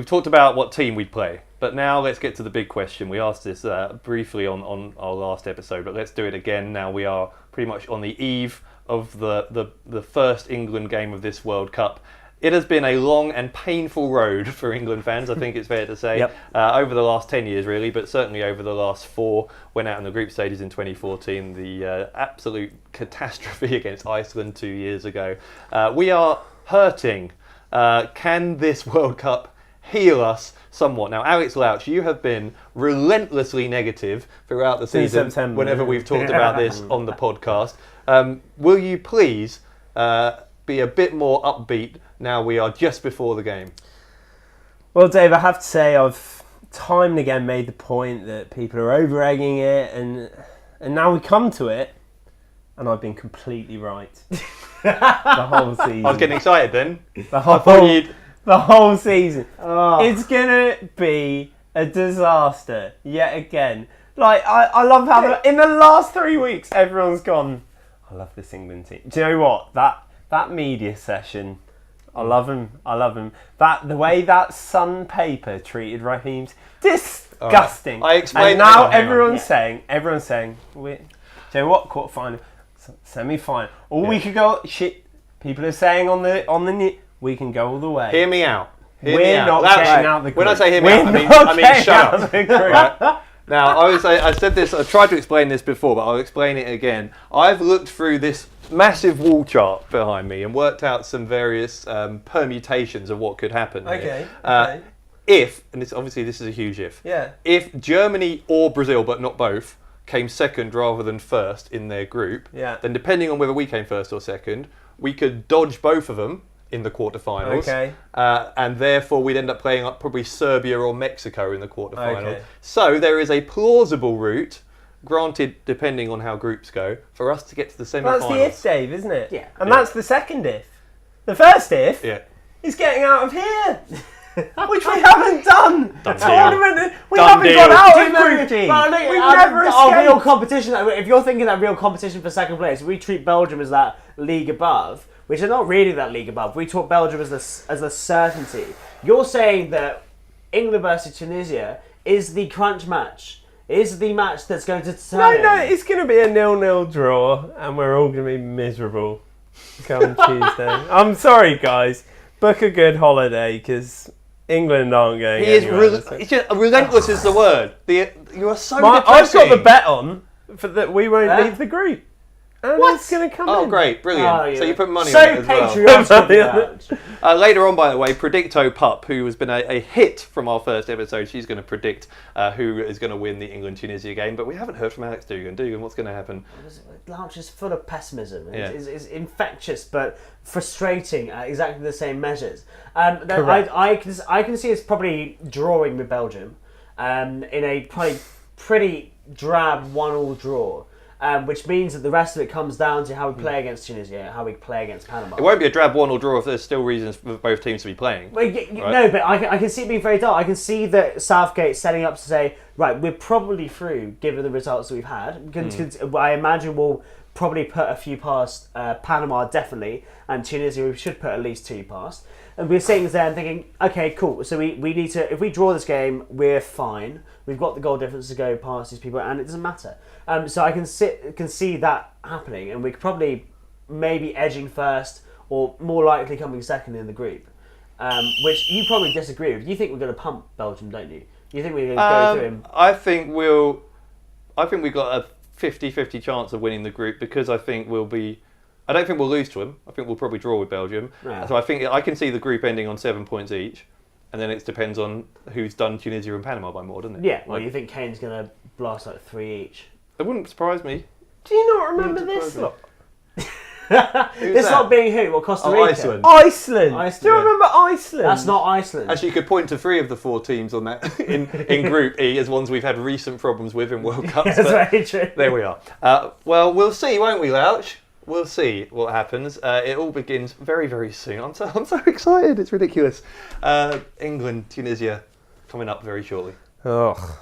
we've talked about what team we'd play, but now let's get to the big question. We asked this briefly on our last episode, but let's do it again. Now we are pretty much on the eve of the first England game of this World Cup. It has been a long and painful road for England fans, I think it's fair to say, over the last 10 years really, but certainly over the last 4, went out in the group stages in 2014, the absolute catastrophe against Iceland 2 years ago. We are hurting. Can this World Cup heal us somewhat? Now, Alex Louch, you have been relentlessly negative throughout the season whenever we've talked about this on the podcast. Will you please be a bit more upbeat now we are just before the game? Well, Dave, I have to say I've time and again made the point that people are over-egging it, and now we come to it, and I've been completely right. The whole season. I was getting excited then. The whole season. Oh. It's going to be a disaster yet again. Like, I love how in the last 3 weeks, everyone's gone, I love this England team. Do you know what? That media session, I love him. The way that Sun paper treated Raheem's disgusting. I explained. And now everyone's saying, do you know what? Quarter-final, semi-final. We could go. Shit. People are saying on the we can go all the way. Hear me out. We're not getting out the group. When I say hear me out, I mean shut up. Right? Now, I said this. I tried to explain this before, but I'll explain it again. I've looked through this massive wall chart behind me and worked out some various permutations of what could happen. Okay. If, and this is a huge if. Yeah. If Germany or Brazil, but not both, came second rather than first in their group, then depending on whether we came first or second, we could dodge both of them in the quarterfinals. Okay. And therefore we'd end up playing up probably Serbia or Mexico in the quarterfinals. Okay. So there is a plausible route, granted depending on how groups go, for us to get to the semi-finals. That's the if, Dave, isn't it? Yeah. And that's the second if. The first if is getting out of here. Which we haven't done. Tournament. We haven't got out of Group D. We've never escaped. Real competition. If you're thinking that real competition for second place, we treat Belgium as that league above, which is not really that league above. We talk Belgium as a certainty. You're saying that England versus Tunisia is the crunch match. Is the match that's going to determine. No, it's going to be a 0-0 draw, and we're all going to be miserable come Tuesday. I'm sorry, guys. Book a good holiday because England aren't going anywhere. Relentless is the word. You are so depressing. I've got the bet on that we won't leave the group. And it's going to come in. Oh, great. Brilliant. Oh, yeah. So you put money on it as patriotic. Later on, by the way, Predicto Pup, who has been a hit from our first episode, she's going to predict who is going to win the England-Tunisia game. But we haven't heard from Alex Dugan. Dugan, what's going to happen? Louch is full of pessimism. It's infectious, but frustrating at exactly the same measures. I can see us probably drawing with Belgium in a probably pretty drab 1-1 draw. Which means that the rest of it comes down to how we play against Tunisia, how we play against Panama. It won't be a drab 1-1 draw if there's still reasons for both teams to be playing. Well, no, but I can see it being very dull. I can see that Southgate setting up to say, right, we're probably through given the results that we've had. I imagine we'll probably put a few past Panama, definitely, and Tunisia we should put at least 2 past. And we're sitting there and thinking, okay, cool. So we need to, if we draw this game, we're fine. We've got the goal difference to go past these people, and it doesn't matter. So I can see that happening, and we could probably maybe edging first, or more likely coming second in the group. Which you probably disagree with. You think we're going to pump Belgium, don't you? You think we're going to go through him? I think we've got a 50-50 chance of winning the group because I don't think we'll lose to them. I think we'll probably draw with Belgium. Yeah. So I think I can see the group ending on 7 points each, and then it depends on who's done Tunisia and Panama by more, doesn't it? Yeah. Well, you think Kane's going to blast like 3 each? It wouldn't surprise me. Do you not remember this lot? This lot being who? What, Costa Rica? Iceland. Do you remember Iceland? That's not Iceland. Actually, you could point to 3 of the 4 teams on that in Group E as ones we've had recent problems with in World Cups. That's very true. There we are. Well, we'll see, won't we, Louch? We'll see what happens. It all begins very, very soon. I'm so excited. It's ridiculous. England, Tunisia, coming up very shortly. Oh.